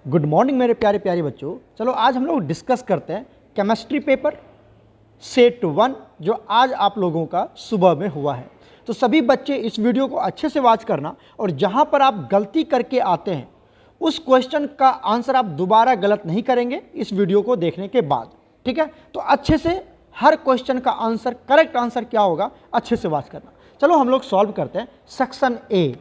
Good morning मेरे प्यारे प्यारे बच्चों। चलो आज हम लोग डिस्कस करते हैं केमिस्ट्री पेपर सेट 1 जो आज आप लोगों का सुबह में हुआ है। तो सभी बच्चे इस वीडियो को अच्छे से वॉच करना और जहां पर आप गलती करके आते हैं उस क्वेश्चन का आंसर आप दोबारा गलत नहीं करेंगे इस वीडियो को देखने के बाद, ठीक है। तो अच्छे से हर क्वेश्चन का आंसर, करेक्ट आंसर क्या होगा अच्छे से वॉच करना। चलो हम लोग सॉल्व करते हैं सेक्शन ए।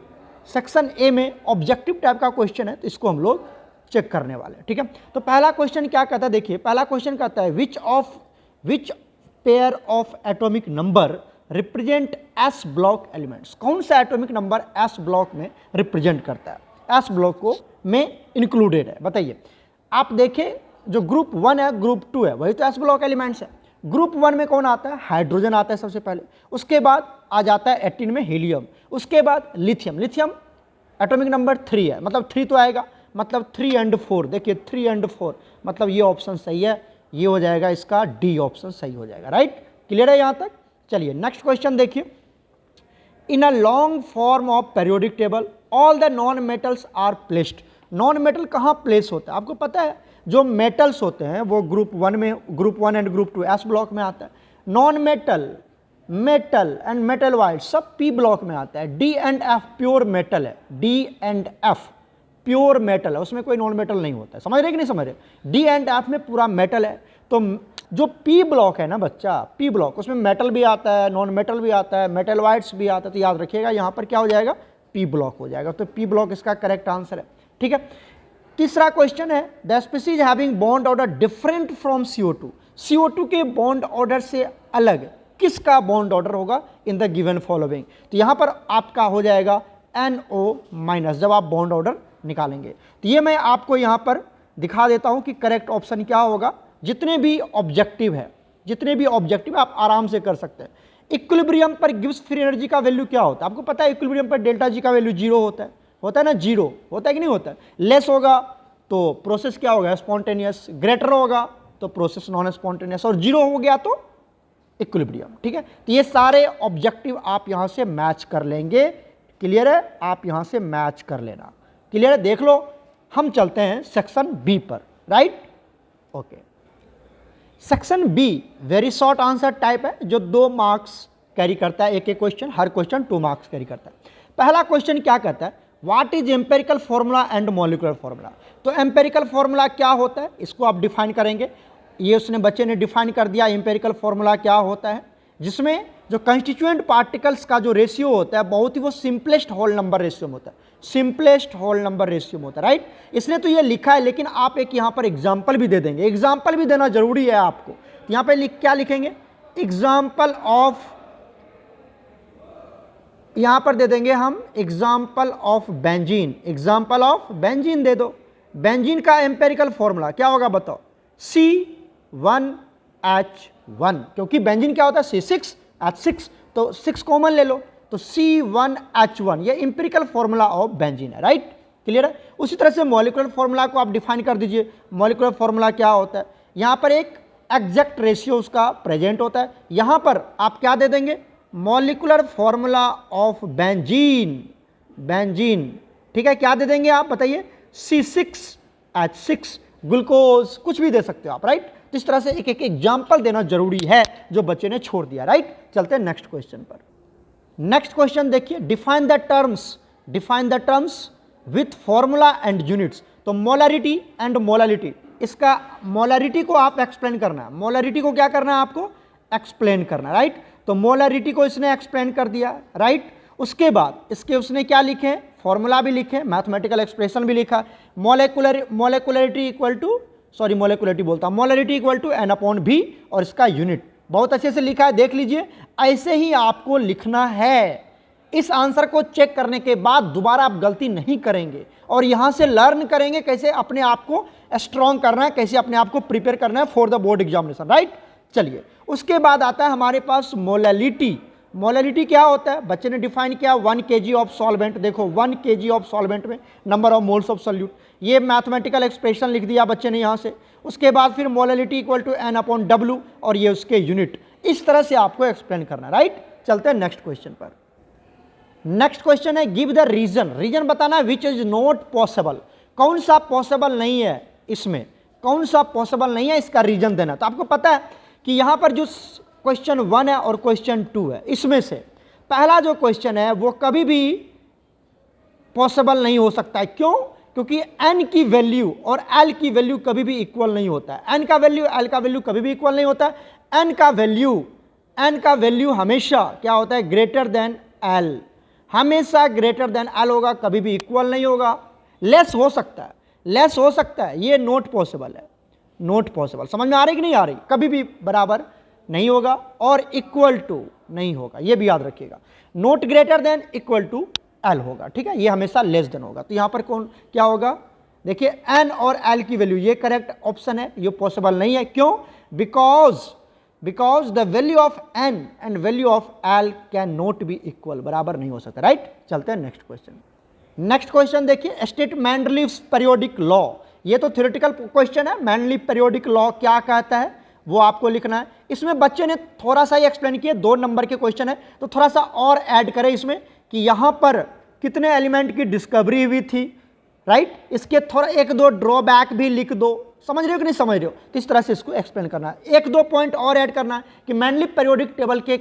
सेक्शन ए में ऑब्जेक्टिव टाइप का क्वेश्चन है तो इसको हम लोग चेक करने वाले हैं, ठीक है। तो पहला क्वेश्चन क्या कहता है, देखिए पहला क्वेश्चन कहता है which pair of atomic number represent S block elements. कौन सा एटॉमिक नंबर एस ब्लॉक में रिप्रेजेंट करता है, एस ब्लॉक को में इंक्लूडेड है, बताइए। आप देखें जो ग्रुप 1 है ग्रुप 2 है वही तो एस ब्लॉक एलिमेंट्स है। ग्रुप 1 में कौन आता है, हाइड्रोजन आता है सबसे पहले, उसके बाद आ जाता है 18 में हीलियम, उसके बाद लिथियम। लिथियम एटॉमिक नंबर 3 है, मतलब 3 तो आएगा, मतलब 3 and 4। देखिए 3 and 4 मतलब ये ऑप्शन सही है, ये हो जाएगा इसका डी ऑप्शन सही हो जाएगा, राइट। क्लियर है यहाँ तक। चलिए नेक्स्ट क्वेश्चन देखिए। In a long form of periodic table all the non metals are placed. Non metal कहाँ प्लेस होता है आपको पता है। जो मेटल्स होते हैं वो ग्रुप 1 में, group 1 and group 2 S block में आता है। Non metal, metal and metal white सब पी ब्लॉक में आता है। D and F pure metal है, D and F pure metal है, उसमें कोई नॉन मेटल नहीं होता है। समझ रहे कि नहीं समझ रहे। डी एंड एफ में पूरा मेटल है। तो जो पी ब्लॉक है ना बच्चा, पी ब्लॉक उसमें मेटल भी आता है, नॉन मेटल भी आता है, मेटल वाइट्स भी आता है। तो याद रखिएगा यहाँ पर क्या हो जाएगा, पी ब्लॉक हो जाएगा। तो पी ब्लॉक इसका करेक्ट आंसर है, ठीक है। तीसरा क्वेश्चन है the species having bond order different from CO2। CO2 के बॉन्ड ऑर्डर से अलग किसका बॉन्ड ऑर्डर होगा इन द गिवन फॉलोइंग। तो यहाँ पर आपका हो जाएगा NO- जब आप बॉन्ड ऑर्डर निकालेंगे। तो ये मैं आपको यहाँ पर दिखा देता हूँ कि करेक्ट ऑप्शन क्या होगा। जितने भी ऑब्जेक्टिव है, जितने भी ऑब्जेक्टिव आप आराम से कर सकते हैं। इक्विलिब्रियम पर गिब्स फ्री एनर्जी का वैल्यू क्या होता है आपको पता है। इक्विलिब्रियम पर डेल्टा जी का वैल्यू 0 होता है ना, 0 होता है कि नहीं होता है। लेस होगा तो प्रोसेस क्या होगा, स्पॉन्टेनियस। ग्रेटर होगा तो प्रोसेस नॉन स्पॉन्टेनियस, और 0 हो गया तो इक्विलिब्रियम, ठीक है। तो ये सारे ऑब्जेक्टिव आप यहाँ से मैच कर लेंगे। क्लियर है, आप यहाँ से मैच कर लेना। क्लियर है, देख लो। हम चलते हैं सेक्शन बी पर, right, okay. Section be very short answer type है जो 2 मार्क्स कैरी करता है। एक एक क्वेश्चन, हर क्वेश्चन 2 मार्क्स कैरी करता है। पहला क्वेश्चन क्या कहता है, what is empirical formula and molecular formula. तो एम्पेरिकल फॉर्मूला क्या होता है इसको आप डिफाइन करेंगे। ये उसने बच्चे ने डिफाइन कर दिया एम्पेरिकल फॉर्मूला क्या होता है, जिसमें जो कंस्टिट्यूएंट पार्टिकल्स का जो रेशियो होता है बहुत ही वो सिंपलेस्ट होल नंबर रेशियो में होता है, सिंपलेस्ट होल नंबर रेशियो में होता है, राइट। इसने तो ये लिखा है लेकिन आप एक यहाँ पर एग्जाम्पल भी दे देंगे। एग्जाम्पल भी देना जरूरी है आपको। यहाँ पे क्या लिखेंगे, एग्जाम्पल ऑफ, यहाँ पर दे देंगे हम example of benzene. Example of benzene दे दो। बेंजीन का एम्पेरिकल फॉर्मूला क्या होगा बताओ, C1H1, क्योंकि बेंजीन क्या होता है C6H6, तो 6 कॉमन ले लो तो C1H1, ये एम्पेरिकल फॉर्मूला ऑफ बेंजीन है, राइट। क्लियर है। उसी तरह से मॉलिक्यूलर फॉर्मूला को आप डिफाइन कर दीजिए। मॉलिक्यूलर फॉर्मूला क्या होता है, यहाँ पर एक एग्जैक्ट रेशियो उसका प्रेजेंट होता है। यहाँ पर आप क्या दे देंगे, molecular formula of benzene, benzene, ठीक है। क्या दे देंगे आप बताइए, C6H6, ग्लूकोज, कुछ भी दे सकते हो आप, राइट। तो इस तरह से एक एक एग्जाम्पल देना जरूरी है जो बच्चे ने छोड़ दिया, राइट। चलते हैं नेक्स्ट क्वेश्चन पर। नेक्स्ट क्वेश्चन देखिए, define the terms, define the terms with formula and units. तो मोलरिटी एंड मोलालिटी, इसका मोलरिटी को आप एक्सप्लेन करना है। मोलरिटी को क्या करना है आपको, एक्सप्लेन करना, राइट। तो मोलरिटी को इसने एक्सप्लेन कर दिया, राइट। उसके बाद इसके उसने क्या लिखे, फॉर्मूला भी लिखे, मैथमेटिकल एक्सप्रेशन भी लिखा। Molecularity equal to, sorry molecularity बोलता हूँ, मोलरिटी इक्वल टू N/V और इसका यूनिट बहुत अच्छे से लिखा है, देख लीजिए। ऐसे ही आपको लिखना है। इस आंसर को चेक करने के बाद दोबारा आप गलती नहीं करेंगे और यहाँ से लर्न करेंगे कैसे अपने आप को स्ट्रॉन्ग करना है, कैसे अपने आप को प्रिपेयर करना है for the board examination, right. चलिए उसके बाद आता है हमारे पास मोलैलिटी। मोलैलिटी क्या होता है, बच्चे ने डिफाइन किया 1 kg ऑफ सॉल्वेंट। देखो 1 kg ऑफ सॉल्वेंट में number of moles of solute, ये मैथमेटिकल एक्सप्रेशन लिख दिया बच्चे ने यहाँ से। उसके बाद फिर मोलैलिटी इक्वल टू N/W और ये उसके यूनिट। इस तरह से आपको एक्सप्लेन करना, राइट। चलते हैं नेक्स्ट क्वेश्चन पर। नेक्स्ट क्वेश्चन है गिव द रीजन, रीजन बताना विच इज नॉट पॉसिबल। कौन सा पॉसिबल नहीं है, इसमें कौन सा पॉसिबल नहीं है, इसका रीजन देना। तो आपको पता है कि यहाँ पर जो क्वेश्चन 1 है और क्वेश्चन 2 है, इसमें से पहला जो क्वेश्चन है वो कभी भी पॉसिबल नहीं हो सकता है। क्यों? क्योंकि n की वैल्यू और l की वैल्यू कभी भी इक्वल नहीं होता है। n का वैल्यू l का वैल्यू कभी भी इक्वल नहीं होता है। n का वैल्यू हमेशा क्या होता है, ग्रेटर देन l, हमेशा ग्रेटर देन l होगा, कभी भी इक्वल नहीं होगा। लेस हो सकता है, लेस हो सकता है, ये नॉट पॉसिबल है, नॉट पॉसिबल। समझ में आ रही कि नहीं आ रही? कभी भी बराबर नहीं होगा और इक्वल टू नहीं होगा, ये भी याद रखिएगा। Not greater than equal to L होगा, ठीक है, ये हमेशा लेस देन होगा। तो यहाँ पर कौन क्या होगा, देखिए एन और एल की वैल्यू, ये करेक्ट ऑप्शन है, ये पॉसिबल नहीं है। क्यों? Because the value of n and value of l can not be equal, बराबर नहीं हो सकता, राइट। चलते हैं नेक्स्ट क्वेश्चन। नेक्स्ट क्वेश्चन देखिए, स्टेट मेंडलीव्स पीरियोडिक लॉ। ये तो थ्योरेटिकल क्वेश्चन है, मेंडलीव पीरियोडिक लॉ क्या कहता है वो आपको लिखना है। इसमें बच्चे ने थोड़ा सा ही एक्सप्लेन किया, 2 नंबर के क्वेश्चन है, तो थोड़ा सा और ऐड करें इसमें कि यहाँ पर कितने एलिमेंट की डिस्कवरी हुई थी, राइट। इसके थोड़ा 1-2 ड्रॉबैक भी लिख दो, समझ रहे हो कि नहीं समझ रहे हो, तो इस तरह से इसको एक्सप्लेन करना है। 1-2 पॉइंट और ऐड करना है कि मेंडलीव पीरियोडिक टेबल के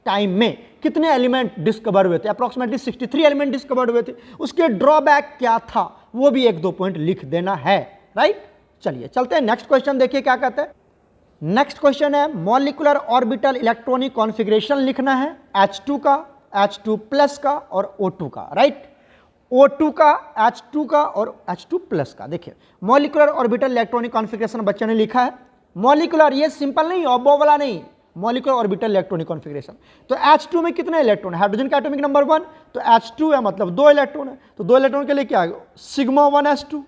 टाइम में कितने एलिमेंट डिस्कवर हुए थे, अप्रॉक्सीमेटली 63 एलिमेंट डिस्कवर हुए थे, उसके ड्रॉबैक क्या था वो भी 1-2 पॉइंट लिख देना है, राइट। चलिए चलते हैं नेक्स्ट क्वेश्चन, देखिए क्या कहते हैं। नेक्स्ट क्वेश्चन है, मॉलिक्यूलर ऑर्बिटल इलेक्ट्रॉनिक कॉन्फ़िगरेशन लिखना है, H2 का, H2 प्लस का और O2 का, राइट। O2 का, H2 का और H2 प्लस का। देखिए मॉलिक्यूलर ऑर्बिटल इलेक्ट्रॉनिक कॉन्फ़िगरेशन बच्चे ने लिखा है। मॉलिक्यूलर, ये सिंपल नहीं, ऑब्बो वाला नहीं, मॉलिक्यूलर ऑर्बिटल इलेक्ट्रॉनिक कॉन्फ़िगरेशन। तो H2 में कितने इलेक्ट्रॉन है, हाइड्रोजन का एटॉमिक नंबर 1, तो H2 है मतलब 2 इलेक्ट्रॉन है, तो 2 इलेक्ट्रॉन के लिए क्या है, सिग्मा 1s2।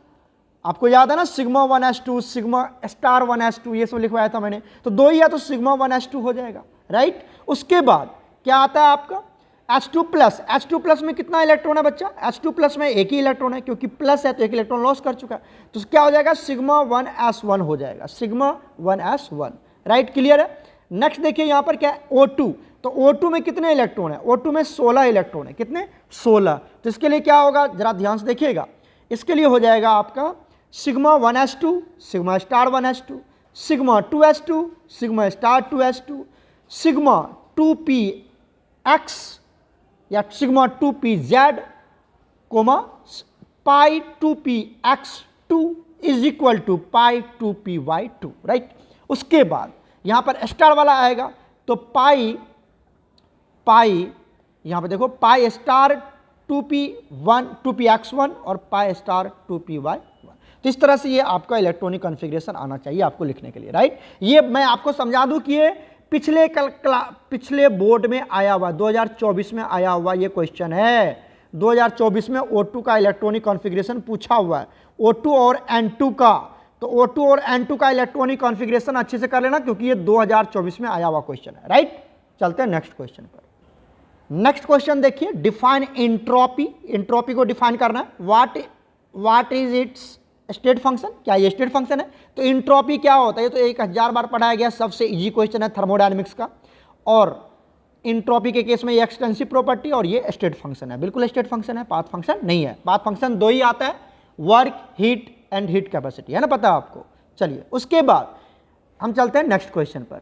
आपको याद है ना, sigma 1s2, sigma star 1s2, ये सब लिखवाया था मैंने, तो 2 ही है तो सिग्मा 1s2 हो जाएगा, राइट। उसके बाद क्या आता है आपका H2 प्लस। H2 प्लस में कितना इलेक्ट्रॉन है बच्चा, H2 प्लस में 1 ही इलेक्ट्रॉन है, क्योंकि प्लस है तो 1 इलेक्ट्रॉन लॉस कर चुका है, तो क्या हो जाएगा, सिग्मा 1s1 हो जाएगा, सिग्मा 1s1, राइट। क्लियर है। नेक्स्ट देखिए यहाँ पर क्या है, O2, तो O2 में कितने इलेक्ट्रॉन है, O2 में 16 इलेक्ट्रॉन है, कितने, 16। तो इसके लिए क्या होगा, जरा ध्यान से देखिएगा, इसके लिए हो जाएगा आपका sigma 1s2, sigma star 1s2, sigma 2s2, sigma star 2s2, sigma 2px या sigma 2pz, comma pi 2px2 is equal to pi 2py2, right. उसके बाद यहाँ पर स्टार वाला आएगा, तो पाई यहाँ पर देखो, पाई स्टार 2px1 और पाई स्टार 2py1। तो इस तरह से ये आपका इलेक्ट्रॉनिक कॉन्फ़िगरेशन आना चाहिए आपको लिखने के लिए, राइट। ये मैं आपको समझा दूं कि ये पिछले बोर्ड में आया हुआ, 2024 में आया हुआ ये क्वेश्चन है। 2024 में O2 का इलेक्ट्रॉनिक कॉन्फ़िगरेशन पूछा हुआ है, O2 और N2 का। तो O2 और N2 का इलेक्ट्रॉनिक कॉन्फ़िगरेशन अच्छे से कर लेना, क्योंकि ये 2024 में आया हुआ क्वेश्चन है, राइट। चलते हैं नेक्स्ट क्वेश्चन पर। नेक्स्ट क्वेश्चन देखिए, डिफाइन एंट्रोपी। एंट्रोपी को डिफाइन करना है, what is it's state function, क्या ये स्टेट फंक्शन है। तो एंट्रोपी क्या होता है, ये तो 1000 बार पढ़ाया गया, सबसे इजी क्वेश्चन है थर्मोडायनेमिक्स का। और एंट्रोपी के केस में ये एक्सटेंसिव प्रॉपर्टी और ये स्टेट फंक्शन है, बिल्कुल स्टेट फंक्शन है, पाथ फंक्शन नहीं है। पाथ फंक्शन 2 ही आता है, work, heat and heat capacity, है ना, पता है आपको। चलिए उसके बाद हम चलते हैं नेक्स्ट क्वेश्चन पर।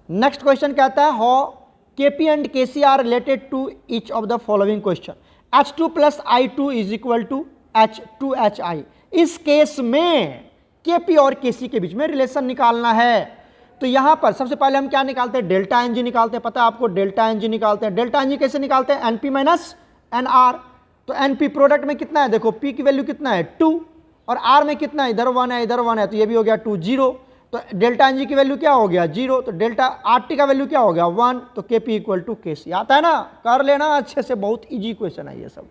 नेक्स्ट क्वेश्चन कहता है, how Kp and Kc are related to each of the following question. H2 plus I2 is equal to H2HI। इस केस में Kp और Kc के बीच में रिलेशन निकालना है। तो यहां पर सबसे पहले हम क्या निकालते हैं, डेल्टा एन जी निकालते हैं, पता है आपको, डेल्टा एन जी निकालते हैं। डेल्टा एन जी कैसे निकालते हैं, Np माइनस Nr। तो Np प्रोडक्ट में कितना है, देखो P की वैल्यू कितना है 2, और R में कितना है, इधर 1 है इधर 1 है, तो ये भी हो गया 2, 0। तो डेल्टा एन जी की वैल्यू क्या हो गया 0, तो डेल्टा आर टी का वैल्यू क्या हो गया 1, तो Kp इक्वल टू Kc। आता है ना, कर लेना अच्छे से, बहुत इजी क्वेश्चन है ये सब।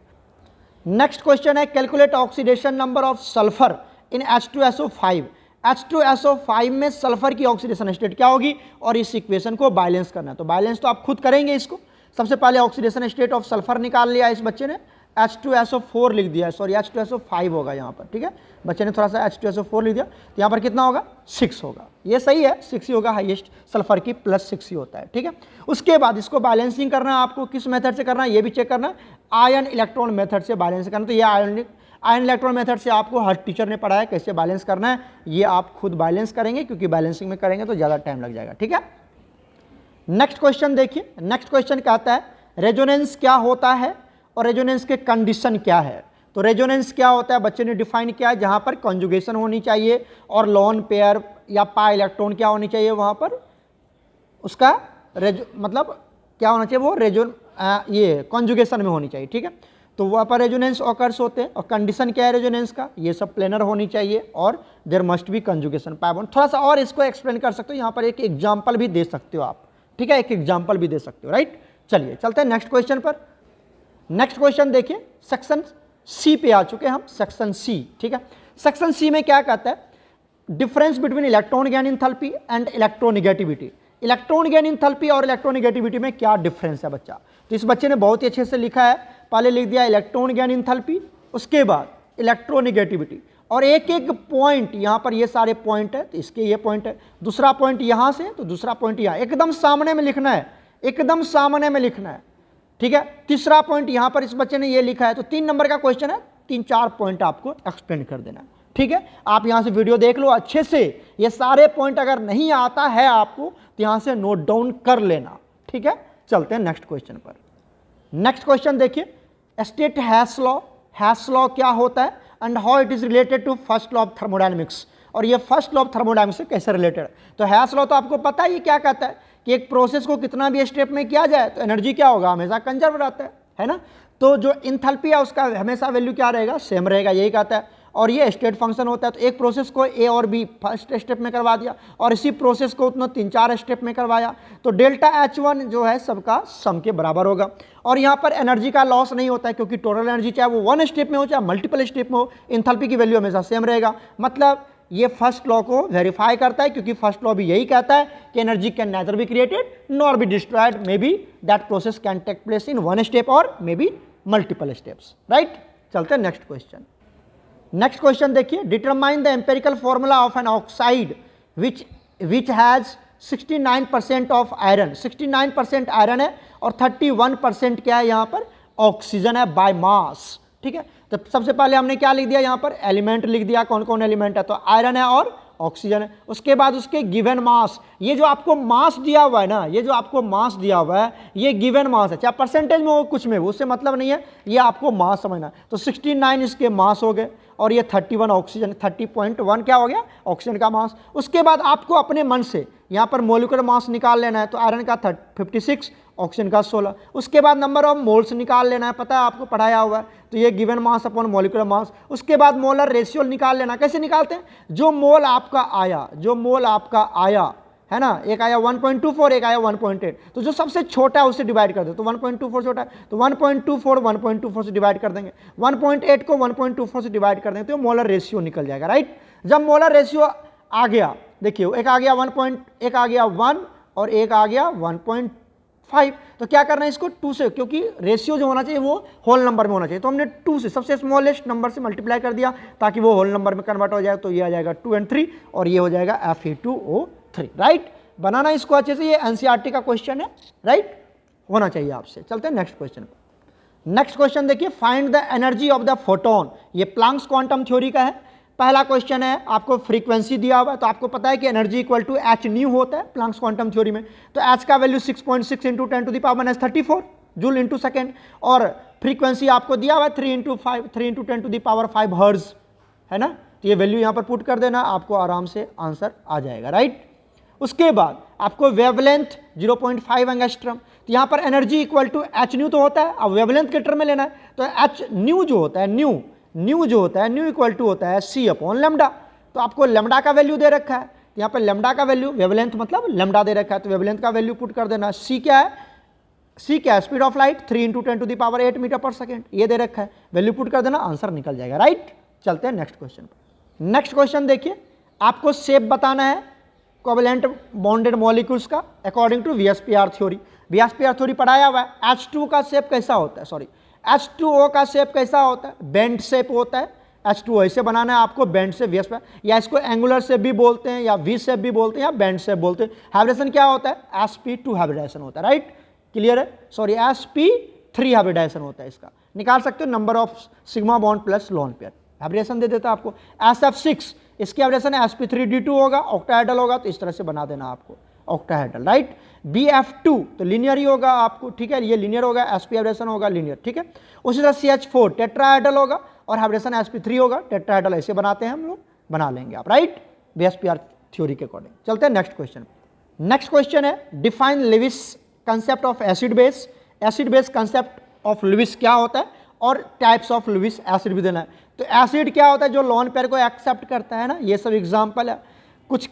नेक्स्ट क्वेश्चन है, calculate oxidation number of sulphur in H2SO5। H2SO5 में सल्फर की ऑक्सीडेशन स्टेट क्या होगी, और इस इक्वेशन को बैलेंस करना है। तो बैलेंस तो आप खुद करेंगे इसको। सबसे पहले ऑक्सीडेशन स्टेट ऑफ सल्फर निकाल लिया इस बच्चे ने, H2SO4 लिख दिया है, सॉरी H2SO5 होगा यहाँ पर, ठीक है, बच्चे ने थोड़ा सा H2SO4 लिख दिया, तो यहाँ पर कितना होगा 6 होगा, ये सही है, 6 ही होगा, हाईएस्ट सल्फर की +6 ही होता है, ठीक है। उसके बाद इसको बैलेंसिंग करना है आपको, किस मेथड से करना है ये भी चेक करना है, आयन इलेक्ट्रॉन मेथड से बैलेंस करना। तो ये आयन इलेक्ट्रॉन मेथड से आपको हर टीचर ने पढ़ाया कैसे बैलेंस करना है, ये आप खुद बैलेंस करेंगे क्योंकि बैलेंसिंग में करेंगे तो ज़्यादा टाइम लग जाएगा, ठीक है। नेक्स्ट क्वेश्चन देखिए, नेक्स्ट क्वेश्चन कहता है रेजोनेंस क्या होता है और रेजोनेंस के कंडीशन क्या है। तो रेजोनेंस क्या होता है बच्चे ने डिफाइन किया है, जहाँ पर कॉन्जुगेशन होनी चाहिए और लोन पेयर या पाई इलेक्ट्रॉन क्या होनी चाहिए, वहाँ पर उसका मतलब क्या होना चाहिए, वो ये कॉन्जुगेशन में होनी चाहिए, ठीक है। तो वहाँ पर रेजोनेंस ऑकर्स होते हैं और कंडीशन क्या है रेजोनेंस का, ये सब प्लेनर होनी चाहिए और there must be conjugation pi bond. थोड़ा सा और इसको एक्सप्लेन कर सकते हो, यहाँ पर एक एग्जाम्पल भी दे सकते हो आप, ठीक है, एक एग्जाम्पल भी दे सकते हो, राइट। चलिए चलते हैं नेक्स्ट क्वेश्चन पर। नेक्स्ट क्वेश्चन देखिए, सेक्शन सी पे आ चुके हैं हम, सेक्शन सी, ठीक है। सेक्शन सी में क्या कहता है, difference between electron gain enthalpy and electronegativity. Electron gain enthalpy और इलेक्ट्रोनेगेटिविटी में क्या डिफरेंस है बच्चा। तो इस बच्चे ने बहुत ही अच्छे से लिखा है, पहले लिख दिया इलेक्ट्रॉन गेन इंथैल्पी, उसके बाद इलेक्ट्रोनेगेटिविटी, और एक एक पॉइंट यहाँ पर, ये सारे पॉइंट है तो इसके ये पॉइंट है, दूसरा पॉइंट यहाँ से तो दूसरा पॉइंट यहाँ, एकदम सामने में लिखना है, एकदम सामने में लिखना है, ठीक है। तीसरा पॉइंट यहाँ पर इस बच्चे ने ये लिखा है, तो 3 नंबर का क्वेश्चन है, 3-4 पॉइंट आपको एक्सप्लेन कर देना है, ठीक है। आप यहाँ से वीडियो देख लो अच्छे से, ये सारे पॉइंट अगर नहीं आता है आपको तो यहाँ से नोट डाउन कर लेना, ठीक है। चलते हैं नेक्स्ट क्वेश्चन पर। नेक्स्ट क्वेश्चन देखिए, state Hess's law. Hess's law क्या होता है and how it is related to first law of thermodynamics, और ये फर्स्ट लॉ ऑफ थर्मोडायनेमिक्स से कैसे रिलेटेड है। तो हैश लॉ तो आपको पता है ये क्या कहता है कि एक प्रोसेस को कितना भी स्टेप में किया जाए तो एनर्जी क्या होगा, हमेशा कंजर्व रहता है ना। तो जो इंथैल्पी है उसका हमेशा वैल्यू क्या रहेगा, सेम रहेगा, यही कहता है। और ये स्टेट फंक्शन होता है, तो एक प्रोसेस को ए और बी फर्स्ट स्टेप में करवा दिया और इसी प्रोसेस को उतना 3-4 स्टेप में करवाया, तो डेल्टा H1 जो है सबका सम के बराबर होगा। और यहाँ पर एनर्जी का लॉस नहीं होता है क्योंकि टोटल एनर्जी चाहे वो 1 स्टेप में हो चाहे मल्टीपल स्टेप में हो, इंथैल्पी की वैल्यू हमेशा सेम रहेगा। मतलब ये फर्स्ट लॉ को वेरीफाई करता है क्योंकि फर्स्ट लॉ भी यही कहता है कि energy can neither be created nor be destroyed, may be that process can take place in 1 step और may be multiple steps, right. चलते हैं नेक्स्ट क्वेश्चन। नेक्स्ट क्वेश्चन देखिए, determine the empirical formula of an oxide which has 69% of iron. 69% iron है और 31% क्या है यहाँ पर, ऑक्सीजन है बाय मास, ठीक है। तो सबसे पहले हमने क्या लिख दिया यहाँ पर, एलिमेंट लिख दिया, कौन कौन एलिमेंट है, तो आयरन है और ऑक्सीजन है। उसके बाद उसके गिवन मास, ये जो आपको मास दिया हुआ है ना, ये जो आपको मास दिया हुआ है ये गिवन मास है, चाहे परसेंटेज में हो कुछ में हो, उससे मतलब नहीं है, ये आपको मास समझना है। तो 69 इसके मास हो गए और ये 31 ऑक्सीजन, 30.1 क्या हो गया, ऑक्सीजन का मास। उसके बाद आपको अपने मन से यहाँ पर मोलिकुलर मास निकाल लेना है, तो आयरन का 56, ऑक्सीजन का 16। उसके बाद नंबर ऑफ मोल्स निकाल लेना है, पता है आपको पढ़ाया हुआ है, तो ये given mass upon molecular mass. उसके बाद मोलर रेशियो निकाल लेना, कैसे निकालते हैं, जो मोल आपका आया, जो मोल आपका आया है ना, एक आया 1.24, एक आया 1.8, तो जो सबसे छोटा है उससे डिवाइड कर दो, तो 1.24 छोटा है तो 1.24 से डिवाइड कर देंगे, 1.8 को 1.24 से डिवाइड कर देंगे तो मोलर रेशियो निकल जाएगा, राइट। जब मोलर रेशियो आ गया, देखिए एक आ गया 1 आ गया 1 और एक आ गया 1.5, तो क्या करना है इसको 2 से, क्योंकि रेशियो जो होना चाहिए वो होल नंबर में होना चाहिए, तो हमने 2 से सबसे स्मॉलेस्ट नंबर से मल्टीप्लाई कर दिया ताकि वो होल नंबर में कन्वर्ट हो जाए, तो ये आ जाएगा 2 और 3 और ये हो जाएगा Fe2O3, राइट। बनाना इसको अच्छे से, ये एनसीईआरटी का क्वेश्चन है, राइट, होना चाहिए आपसे। चलते हैं नेक्स्ट क्वेश्चन पर। नेक्स्ट क्वेश्चन देखिए, find the energy of the photon, ये प्लैंक्स क्वांटम थ्योरी का है। पहला क्वेश्चन है, आपको फ्रीक्वेंसी दिया हुआ है, तो आपको पता है कि energy equal to H nu होता है प्लैंक्स क्वांटम थ्योरी में, तो एच का वैल्यू 6.6 × 10⁻34 जूल इंटू सेकेंड, और फ्रीक्वेंसी आपको दिया हुआ है 3 × 10⁵ हर्ट्ज, है ना। तो ये वैल्यू यहाँ पर पुट कर देना, आपको आराम से आंसर आ जाएगा, राइट। उसके बाद आपको वेवलेंथ 0.5 एंगस्ट्रम, तो यहाँ पर energy equal to H nu तो होता है, अब वेवलेंथ के टर्म में लेना है, तो एच न्यू जो होता है, न्यू जो होता है, न्यू इक्वल टू होता है C/λ, तो आपको लैम्डा का वैल्यू दे रखा है, तो यहाँ पर लैम्डा का वैल्यू, वेवलेंथ मतलब लैम्डा दे रखा है, तो वेवलेंथ का वैल्यू पुट कर देना। C क्या है, स्पीड ऑफ लाइट 3 × 10⁸ मीटर/सेकेंड, ये दे रखा है, वैल्यू पुट कर देना, आंसर निकल जाएगा, राइट। चलते हैं नेक्स्ट क्वेश्चन पर। नेक्स्ट क्वेश्चन देखिए, आपको शेप बताना है कोवेलेंट बॉन्डेड मॉलिक्यूल्स का according to VSPR theory. VSPR theory पढ़ाया हुआ है। H2 का शेप कैसा होता है, सॉरी H2O का शेप कैसा होता है, बेंड शेप होता है। H2O ऐसे बनाना है आपको, बेंड से VSPR, या इसको एंगुलर शेप भी बोलते हैं या V शेप भी बोलते हैं या बेंड शेप बोलते हैं। हाइब्रिडेशन क्या होता है, sp2 हाइब्रिडेशन होता है, राइट, क्लियर है, सॉरी sp3 हाइब्रिडेशन होता है इसका, निकाल सकते हो number of sigma bond plus lone pair, एब्रेशन दे देता आपको। SF6 इसकी एब्रेशन sp3d2 होगा, ऑक्टाहेड्रल होगा तो इस तरह से बना देना आपको ऑक्टाहेड्रल, राइट। BF2 तो लीनियर ही होगा आपको, ठीक है, ये लीनियर होगा, sp एब्रेशन होगा लीनियर, ठीक है। उसी तरह CH4 टेट्राहेड्रल होगा और एब्रेशन sp3 होगा, टेट्राहेड्रल ऐसे बनाते हैं हम लोग, बना लेंगे आप, राइट, BSPR थ्योरी के अकॉर्डिंग। चलते हैं नेक्स्ट क्वेश्चन। नेक्स्ट क्वेश्चन है define Lewis concept of acid base. Acid base concept of Lewis क्या होता है और टाइप्स ऑफ लेविस एसिड भी देना है। तो एसिड क्या होता है, जो लोन पेयर को एक्सेप्ट करता है ना, ये सब एग्जांपल है। कुछ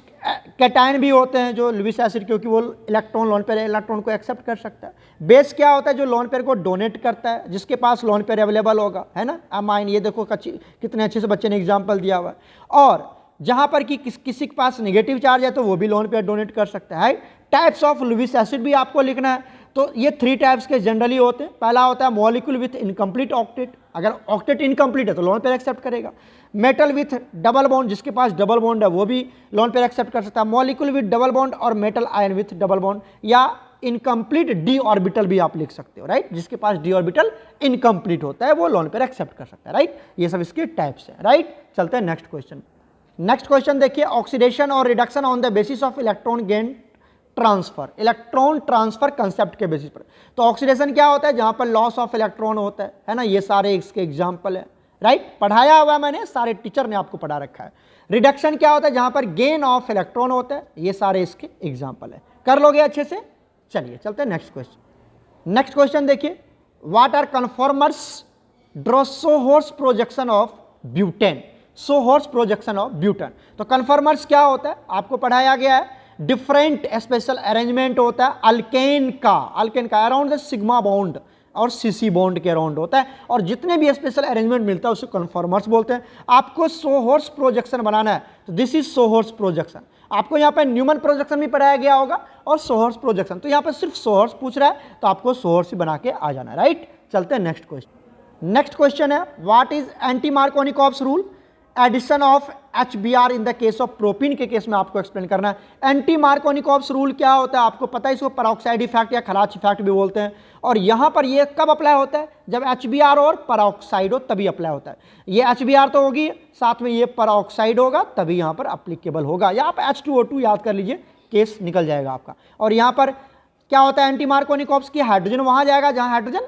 कैटायन भी होते हैं जो लेविस एसिड, क्योंकि वो इलेक्ट्रॉन लोन पेयर इलेक्ट्रॉन को एक्सेप्ट कर सकता है। बेस क्या होता है, जो लोन पेयर को डोनेट करता है, जिसके पास लोन पेयर अवेलेबल होगा, है ना। अमाइन, ये देखो कितने अच्छे से बच्चे ने एग्जाम्पल दिया हुआ है। और जहां पर कि किसी के पास नेगेटिव चार्ज है तो वो भी लोन पेयर डोनेट कर सकता है। टाइप्स ऑफ लेविस एसिड भी आपको लिखना है। तो ये 3 टाइप्स के जनरली होते हैं। पहला होता है मॉलिक्यूल विथ इनकम्प्लीट ऑक्टेट, अगर ऑक्टेट इनकम्प्लीट है तो लोन पेयर एक्सेप्ट करेगा। मेटल विथ डबल बॉन्ड, जिसके पास डबल बॉन्ड है वो भी लोन पेयर एक्सेप्ट कर सकता है। मॉलिक्यूल विथ डबल बॉन्ड और metal ion with double bond, या इनकम्प्लीट डी ऑर्बिटल भी आप लिख सकते हो, राइट। जिसके पास डी ऑर्बिटल इनकम्प्लीट होता है वो लोन पेयर एक्सेप्ट कर सकता है, राइट। ये सब इसके टाइप्स है, राइट। चलते हैं नेक्स्ट क्वेश्चन। नेक्स्ट क्वेश्चन देखिए, ऑक्सीडेशन और reduction on the basis of electron gain transfer, electron transfer concept के बेसिस पर। तो ऑक्सीडेशन क्या होता है, जहां पर लॉस ऑफ इलेक्ट्रॉन होता है ना, ये सारे इसके एग्जांपल है, राइट। पढ़ाया हुआ है मैंने, सारे टीचर ने आपको पढ़ा रखा है। रिडक्शन क्या होता है, जहां पर गेन ऑफ इलेक्ट्रॉन होता है, ये सारे इसके एग्जांपल है। कर लोगे अच्छे से। चलिए चलते हैं नेक्स्ट क्वेश्चन। नेक्स्ट क्वेश्चन देखिए, what are conformers draw sawhorse projection of butane, sawhorse projection of butane. तो कन्फर्मर्स क्या होता है, आपको पढ़ाया गया है। डिफरेंट स्पेशल अरेंजमेंट होता है अल्केन का अराउंड द सिग्मा बॉन्ड और सीसी बॉन्ड के अराउंड होता है, और जितने भी स्पेशल अरेंजमेंट मिलता है उसे कन्फर्मर्स बोलते हैं। आपको सोहोर्स प्रोजेक्शन बनाना है, तो दिस इज सोहोर्स प्रोजेक्शन। आपको यहाँ पे न्यूमन प्रोजेक्शन भी पढ़ाया गया होगा और सोहोर्स प्रोजेक्शन, तो यहाँ पे सिर्फ सोहोर्स पूछ रहा है तो आपको सोहोर्स ही बना के आ जाना है, राइट। चलते हैं नेक्स्ट क्वेश्चन। नेक्स्ट क्वेश्चन है, what is anti Markovnikov's rule, addition of HBr in the case of propene के केस में आपको एक्सप्लेन करना है। एंटी मार्कोनिकॉव्स रूल क्या होता है, आपको पता है, इसको पेरोक्साइड इफेक्ट या खराच इफेक्ट भी बोलते हैं। और यहां पर ये कब अप्लाई होता है, जब HBr और पेरोक्साइड हो तभी अप्लाई होता है। ये HBr तो होगी, साथ में ये पेरोक्साइड होगा, तभी यहां पर अप्लीकेबल होगा। या आप H2O2 याद कर लीजिए, केस निकल जाएगा आपका। और यहां पर क्या होता है एंटी मार्कोनिकॉव्स की, हाइड्रोजन वहां जाएगा जहां हाइड्रोजन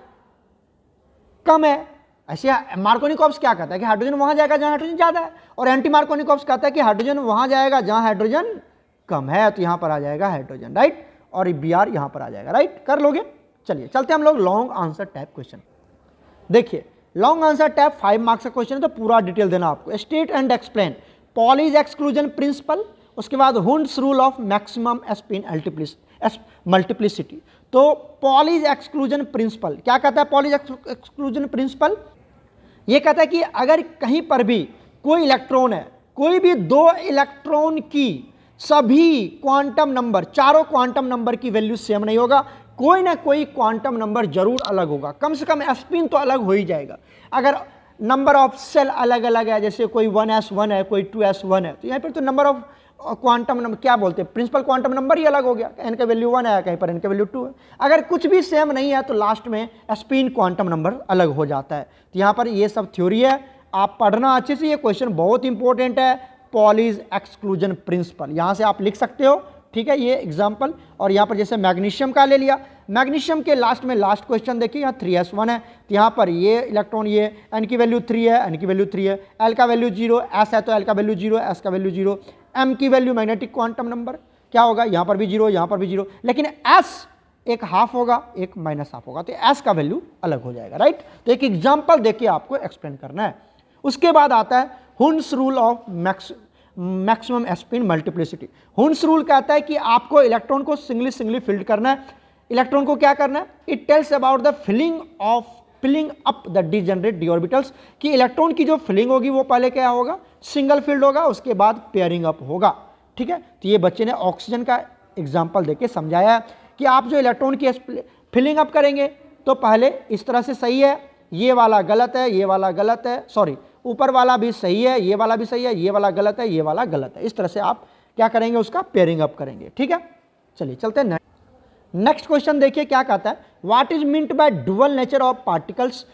कम है। ऐसे मार्कोनिकॉव्स क्या कहता है कि हाइड्रोजन वहां जाएगा जहां हाइड्रोजन ज्यादा है, और एंटी मार्कोनिकॉव्स कहता है कि हाइड्रोजन वहां जाएगा जहां हाइड्रोजन कम है, तो यहां पर आ जाएगा हाइड्रोजन, राइट। और Br यहां पर आ जाएगा, राइट। कर लोगे। चलिए चलते हैं हम लोग लॉन्ग आंसर टाइप क्वेश्चन। देखिए लॉन्ग आंसर टाइप 5 मार्क्स का क्वेश्चन है, तो पूरा डिटेल देना आपको। State and explain Pauli's exclusion principle, उसके बाद Hund's rule of maximum spin multiplicity. तो पॉलीज एक्सक्लूजन प्रिंसिपल क्या कहता है, पॉलीज एक्सक्लूजन प्रिंसिपल ये कहता है कि अगर कहीं पर भी कोई इलेक्ट्रॉन है, कोई भी 2 इलेक्ट्रॉन की सभी क्वांटम नंबर, चारों क्वांटम नंबर की वैल्यू सेम नहीं होगा, कोई ना कोई क्वांटम नंबर जरूर अलग होगा, कम से कम स्पिन तो अलग हो ही जाएगा। अगर नंबर ऑफ सेल अलग अलग है, जैसे कोई 1s1 है, कोई 2s1 है, तो यहाँ पर तो नंबर ऑफ क्वांटम नंबर क्या बोलते हैं, प्रिंसिपल क्वांटम नंबर ही अलग हो गया। n का वैल्यू 1 है, कहीं पर n का वैल्यू 2 है। अगर कुछ भी सेम नहीं है तो लास्ट में स्पिन क्वांटम नंबर अलग हो जाता है। तो यहाँ पर ये सब थ्योरी है, आप पढ़ना अच्छे से, ये क्वेश्चन बहुत इंपॉर्टेंट है। पॉलीज एक्सक्लूजन प्रिंसिपल यहाँ से आप लिख सकते हो, ठीक है, ये एग्जाम्पल। और यहाँ पर जैसे मैग्नीशियम का ले लिया, मैग्नीशियम के लास्ट में लास्ट क्वेश्चन देखिए, यहाँ 3s1 है, तो यहाँ पर ये इलेक्ट्रॉन, ये n की वैल्यू 3 है, n की वैल्यू 3 है, l का वैल्यू 0, s है तो l का वैल्यू 0, s का वैल्यू 0, m की वैल्यू मैग्नेटिक क्वांटम नंबर क्या होगा, यहाँ पर भी 0, यहाँ पर भी 0, लेकिन s एक हाफ होगा, एक माइनस हाफ होगा, तो s का वैल्यू अलग हो जाएगा, राइट। तो एक एग्जाम्पल देके आपको एक्सप्लेन करना है। उसके बाद आता है Hund's rule of maximum spin multiplicity. Hund's rule कहता है कि आपको इलेक्ट्रॉन को सिंगली फिल्ड करना है। इलेक्ट्रॉन को क्या करना है, it tells about the filling up the degenerate D orbitals, कि इलेक्ट्रॉन की जो फिलिंग होगी वो पहले क्या होगा, सिंगल फील्ड होगा, उसके बाद पेयरिंग अप होगा, ठीक है। तो ये बच्चे ने ऑक्सीजन का एग्जाम्पल देके समझाया कि आप जो इलेक्ट्रॉन की फिलिंग अप करेंगे तो पहले इस तरह से सही है, ये वाला गलत है, ये वाला गलत है, सॉरी ऊपर वाला भी सही है, ये वाला भी सही है, ये वाला गलत है, ये वाला गलत है, इस तरह से आप क्या करेंगे, उसका पेयरिंग अप करेंगे, ठीक है। चलिए चलते हैं नेक्स्ट क्वेश्चन देखिए क्या कहता है, what is meant by dual nature of particles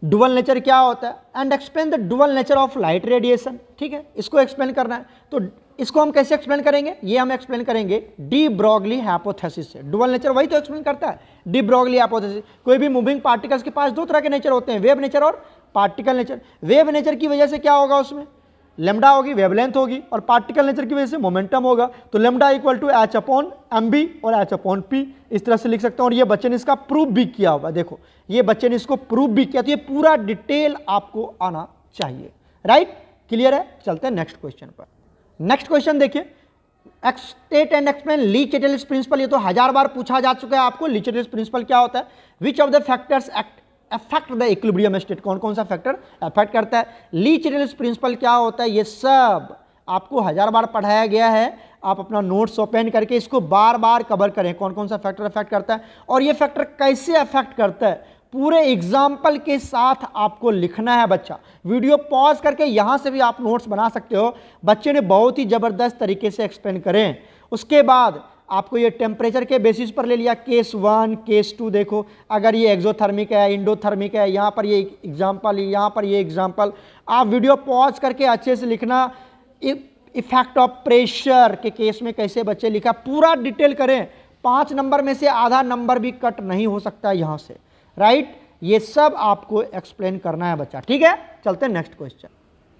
dual nature क्या होता है, and explain the dual nature of light radiation. ठीक है, इसको एक्सप्लेन करना है। तो इसको हम कैसे एक्सप्लेन करेंगे, ये हम एक्सप्लेन करेंगे डी ब्रॉगली हाइपोथेसिस से। डुअल नेचर वही तो एक्सप्लेन करता है, डी ब्रॉगली हाइपोथेसिस। कोई भी मूविंग पार्टिकल्स के पास दो तरह के नेचर होते हैं, वेव नेचर और पार्टिकल नेचर। वेव नेचर की वजह से क्या होगा, उसमें लेमडा होगी, वेवलेंथ होगी, और पार्टिकल नेचर की वजह से मोमेंटम होगा। तो lambda equal to H upon M B और एच अपॉन पी, इस तरह से लिख सकते हैं। और ये बच्चे ने इसका प्रूफ भी किया होगा, देखो ये बच्चे ने इसको प्रूफ भी किया। तो ये पूरा डिटेल आपको आना चाहिए। राइट, क्लियर है। चलते हैं नेक्स्ट क्वेश्चन पर। नेक्स्ट क्वेश्चन देखिए, state and explain Le Chatelier's principle. ये तो 1000 बार पूछा जा चुका है आपको। ली चैटलिस प्रिंसिपल क्या होता है, which of the factors affect the equilibrium state, कौन कौन सा फैक्टर अफेक्ट करता है। ली चैटलिस प्रिंसिपल क्या होता है, ये सब आपको 1000 बार पढ़ाया गया है। आप अपना नोट्स ओपन करके इसको बार बार कवर करें, कौन कौन सा फैक्टर अफेक्ट करता है और ये फैक्टर कैसे अफेक्ट करता है, पूरे एग्जाम्पल के साथ आपको लिखना है बच्चा। वीडियो पॉज करके यहाँ से भी आप नोट्स बना सकते हो। बच्चे ने बहुत ही ज़बरदस्त तरीके से एक्सप्लेन करें। उसके बाद आपको ये टेम्परेचर के बेसिस पर ले लिया, केस 1 केस 2। देखो अगर ये एक्सोथर्मिक है, इंडोथर्मिक है, यहाँ पर ये एग्जाम्पल, यहाँ पर ये एग्जाम्पल। आप वीडियो पॉज करके अच्छे से लिखना। इफेक्ट ऑफ प्रेशर के केस में कैसे बच्चे लिखा, पूरा डिटेल करें। 5 नंबर में से आधा नंबर भी कट नहीं हो सकता यहाँ से। राइट, ये सब आपको एक्सप्लेन करना है बच्चा। ठीक है, चलते हैं नेक्स्ट क्वेश्चन।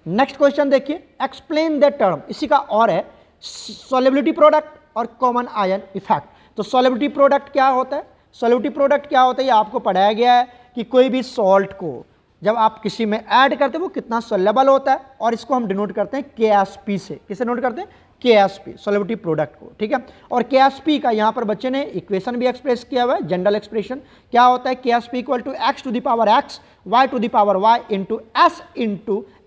नेक्स्ट क्वेश्चन देखिए, एक्सप्लेन द टर्म, इसी का और है, सॉल्युबिलिटी प्रोडक्ट और कॉमन आयन इफेक्ट। तो सॉल्युबिलिटी प्रोडक्ट क्या होता है, सॉल्युबिलिटी प्रोडक्ट क्या होता है, ये आपको पढ़ाया गया है कि कोई भी सॉल्ट को जब आप किसी में ऐड करते हैं वो कितना सोलेबल होता है, और इसको हम डिनोट करते हैं KSP से। किसे नोट करते हैं, KSP, सॉल्युबिलिटी प्रोडक्ट को। ठीक है, और KSP का यहाँ पर बच्चे ने इक्वेशन भी एक्सप्रेस किया हुआ है, जनरल एक्सप्रेशन क्या होता है, KSP equal to x to the power x, y to the power y into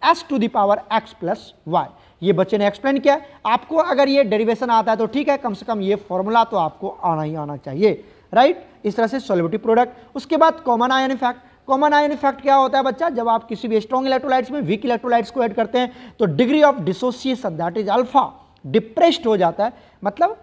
s to the power x plus y। ये बच्चे ने एक्सप्लेन किया। आपको अगर ये डेरिवेशन आता है तो ठीक है, कम से कम ये फॉर्मूला तो आपको आना ही आना चाहिए। राइट, इस तरह से सॉल्युबिलिटी प्रोडक्ट। उसके बाद common ion effect. Common ion effect क्या होता है बच्चा, जब आप किसी भी स्ट्रॉन्ग इलेक्ट्रोलाइट्स में वीक इलेक्ट्रोलाइट्स को ऐड करते हैं तो degree of dissociation that is alpha depressed हो जाता है, मतलब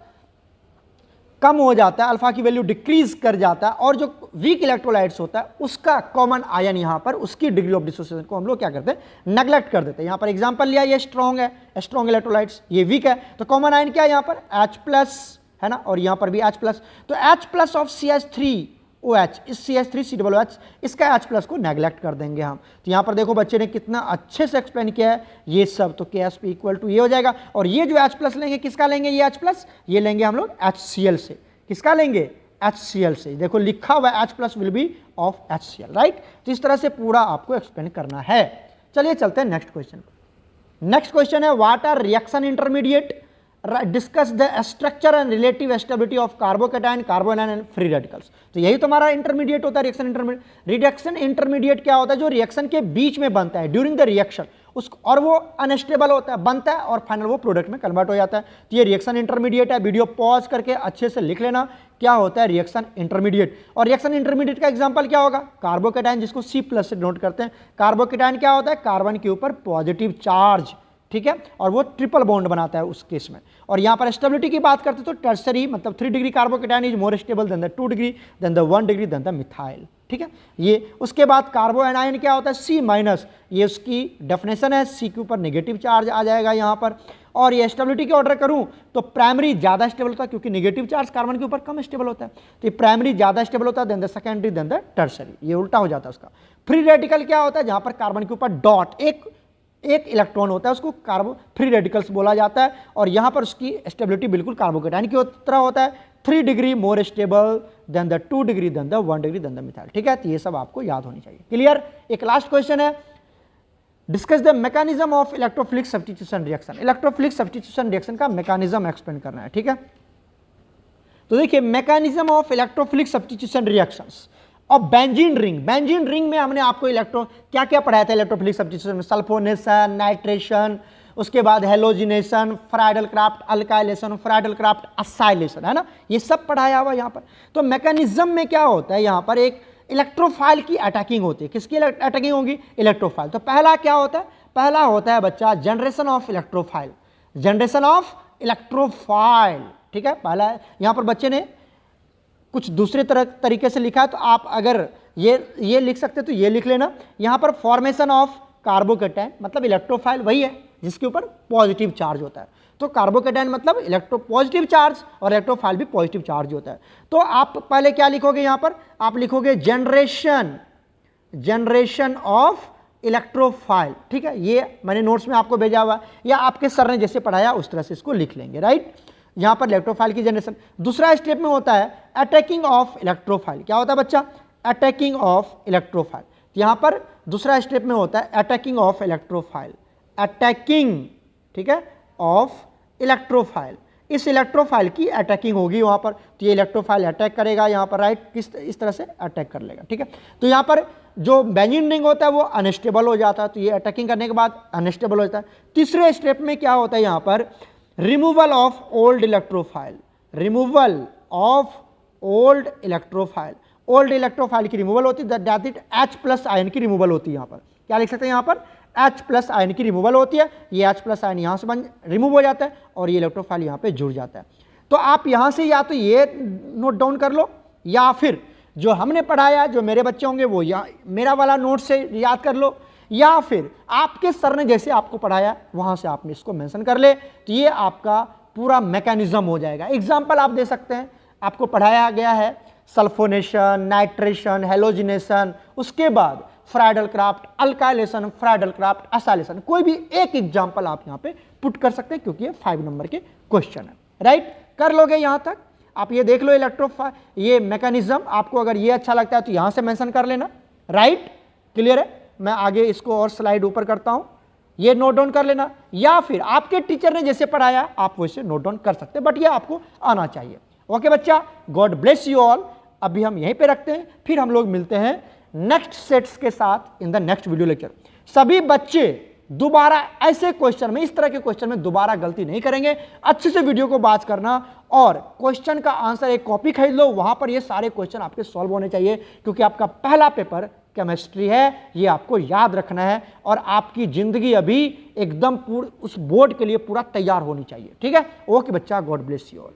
कम हो जाता है, अल्फा की वैल्यू डिक्रीज कर जाता है। और जो वीक इलेक्ट्रोलाइट्स होता है उसका कॉमन आयन यहाँ पर उसकी डिग्री ऑफ डिसोसिएशन को हम लोग क्या करते हैं, नेग्लेक्ट कर देते हैं। यहाँ पर एग्जांपल लिया, ये स्ट्रॉन्ग है, स्ट्रॉन्ग इलेक्ट्रोलाइट्स, ये वीक है, तो कॉमन आयन क्या है यहाँ पर H प्लस है ना, और यहाँ पर भी H प्लस। तो H प्लस ऑफ CH3OH, इस CH3COOH, इसका H प्लस को नेग्लेक्ट कर देंगे हम। तो यहाँ पर देखो बच्चे ने कितना अच्छे से एक्सप्लेन किया है ये सब। तो KSP इक्वल टू ये हो जाएगा, और ये जो H प्लस लेंगे किसका लेंगे, ये H प्लस ये लेंगे हम लोग HCl से। किसका लेंगे, HCl से। देखो लिखा हुआ है H plus will be of HCl। Right, तो इस तरह से पूरा आपको एक्सप्लेन करना है। चलिए चलते हैं नेक्स्ट क्वेश्चन। नेक्स्ट क्वेश्चन है, what are reaction intermediate, discuss the structure and relative stability of carbocation, carbanion and free radicals. तो यही तो हमारा इंटरमीडिएट होता है, रिएक्शन इंटरमीडिएट। रिएक्शन इंटरमीडिएट क्या होता है, जो रिएक्शन के बीच में बनता है ड्यूरिंग द रिएक्शन, उसको, और वो अनस्टेबल होता है, बनता है और फाइनल वो प्रोडक्ट में कन्वर्ट हो जाता है। तो ये रिएक्शन इंटरमीडिएट है। वीडियो पॉज करके अच्छे से लिख लेना क्या होता है रिएक्शन इंटरमीडिएट। और रिएक्शन इंटरमीडिएट का एग्जांपल क्या होगा, कार्बोकेटाइन, जिसको C+ से डिनोट करते हैं। कार्बोकेटाइन क्या होता है, कार्बन के ऊपर पॉजिटिव चार्ज, ठीक है, और वो ट्रिपल बॉन्ड बनाता है उस केस में। और यहाँ पर स्टेबिलिटी की बात करते हैं तो टर्सरी, मतलब 3 degree carbocation is more stable than the 2 degree than the 1 degree than the methyl. ठीक है, ये उसके बाद कार्बो एनायन क्या होता है, C-, ये उसकी डेफिनेशन है, C के ऊपर नेगेटिव चार्ज आ जाएगा यहाँ पर। और ये स्टेबिलिटी की ऑर्डर करूँ तो प्राइमरी ज़्यादा स्टेबल होता है, क्योंकि नेगेटिव चार्ज कार्बन के ऊपर कम स्टेबल होता है, तो ये प्राइमरी ज़्यादा स्टेबल होता है than the secondary than the tertiary, ये उल्टा हो जाता है उसका। फ्री रेडिकल क्या होता है, जहाँ पर कार्बन के ऊपर डॉट एक इलेक्ट्रॉन होता है, उसको कार्बो फ्री रेडिकल्स बोला जाता है। और यहाँ पर उसकी स्टेबिलिटी बिल्कुल कार्बोकेटाइन की तरह होता है, 3 degree more stable than the 2 degree than the 1 degree than the methyl. ठीक है, तो ये सब आपको याद होनी चाहिए। क्लियर। एक लास्ट क्वेश्चन है, discuss the mechanism of electrophilic substitution reaction. Electrophilic substitution reaction का मैकेनिज्म एक्सप्लेन करना है। ठीक है, तो देखिए mechanism of electrophilic substitution reactions और बेंजीन रिंग में हमने आपको क्या क्या पढ़ाया था इलेक्ट्रोफिलिक सब्स्टिट्यूशन में, सल्फोनेशन, नाइट्रेशन, उसके बाद halogenation, Friedl craft alkylation, Friedl craft acylation, है ना, ये सब पढ़ाया हुआ यहाँ पर। तो मैकेनिज्म में क्या होता है, यहाँ पर एक इलेक्ट्रोफाइल की अटैकिंग होती है। किसकी अटैकिंग होगी, इलेक्ट्रोफाइल। तो पहला क्या होता है, पहला होता है बच्चा generation of electrophile, generation of electrophile. ठीक है, पहला है। यहाँ पर बच्चे ने कुछ दूसरे तरीके से लिखा है, तो आप अगर ये लिख सकते तो ये लिख लेना। यहाँ पर फॉर्मेशन ऑफ कार्बोकेटाइन मतलब इलेक्ट्रोफाइल वही है जिसके ऊपर पॉजिटिव चार्ज होता है। तो कार्बोकेटाइन मतलब इलेक्ट्रो पॉजिटिव चार्ज और इलेक्ट्रोफाइल भी पॉजिटिव चार्ज होता है। तो आप पहले क्या लिखोगे, यहाँ पर आप लिखोगे जनरेशन ऑफ इलेक्ट्रोफाइल। ठीक है, ये मैंने नोट्स में आपको भेजा हुआ या आपके सर ने जैसे पढ़ाया उस तरह से इसको लिख लेंगे, राइट। यहाँ पर इलेक्ट्रोफाइल की जनरेशन। दूसरा स्टेप में होता है अटैकिंग ऑफ इलेक्ट्रोफाइल। क्या होता है बच्चा? Attacking of electrophile. यहाँ पर दूसरा स्टेप में होता है अटैकिंग ऑफ इलेक्ट्रोफाइल, अटैकिंग, ठीक है, ऑफ इलेक्ट्रोफाइल। इस इलेक्ट्रोफाइल की अटैकिंग होगी वहाँ पर, तो ये इलेक्ट्रोफाइल अटैक करेगा यहाँ पर, राइट, इस तरह से अटैक कर लेगा। ठीक है, तो यहाँ पर जो बेंजीन रिंग होता है वो अनस्टेबल हो जाता है, तो ये अटैकिंग करने के बाद अनस्टेबल हो जाता है। तीसरे स्टेप में क्या होता है यहाँ पर? Removal of old electrophile, removal of old electrophile. Old electrophile की रिमूवल होती है, दैट इट H+ आयन की रिमूवल होती है। यहाँ पर क्या लिख सकते हैं? यहाँ पर H+ आयन की रिमूवल होती है। ये H+ आयन यहाँ से रिमूव हो जाता है और ये इलेक्ट्रोफाइल यहाँ पे जुड़ जाता है। तो आप यहाँ से या तो ये नोट डाउन कर लो या फिर जो हमने पढ़ाया, जो मेरे बच्चे होंगे वो या मेरा वाला नोट से याद कर लो, या फिर आपके सर ने जैसे आपको पढ़ाया वहाँ से आपने इसको मेंशन कर ले, तो ये आपका पूरा मैकेनिज्म हो जाएगा। एग्जाम्पल आप दे सकते हैं, आपको पढ़ाया गया है सल्फोनेशन, नाइट्रेशन, हेलोजिनेशन, उसके बाद Friedl craft, alkylation, Friedl craft, acylation. कोई भी एक एग्जाम्पल आप यहाँ पे पुट कर सकते हैं क्योंकि ये 5 नंबर के क्वेश्चन है, राइट। कर लोगे यहाँ तक? आप ये देख लो इलेक्ट्रोफाइल ये मैकेनिज्म। आपको अगर ये अच्छा लगता है तो यहाँ से मेंशन कर लेना, राइट, क्लियर है। मैं आगे इसको और स्लाइड ऊपर करता हूँ, ये नोट डाउन कर लेना, या फिर आपके टीचर ने जैसे पढ़ाया आप वैसे नोट डाउन कर सकते हैं, बट ये आपको आना चाहिए। ओके बच्चा, गॉड ब्लेस यू ऑल। अभी हम यहीं पे रखते हैं, फिर हम लोग मिलते हैं नेक्स्ट सेट्स के साथ in the next video lecture. सभी बच्चे दोबारा ऐसे क्वेश्चन में, इस तरह के क्वेश्चन में दोबारा गलती नहीं करेंगे। अच्छे से वीडियो को वॉच करना और क्वेश्चन का आंसर एक कॉपी खरीद लो, वहां पर ये सारे क्वेश्चन आपके सॉल्व होने चाहिए, क्योंकि आपका पहला पेपर केमिस्ट्री है, ये आपको याद रखना है और आपकी जिंदगी अभी एकदम उस बोर्ड के लिए पूरा तैयार होनी चाहिए। ठीक है, ओके बच्चा, गॉड ब्लेस यू ऑल।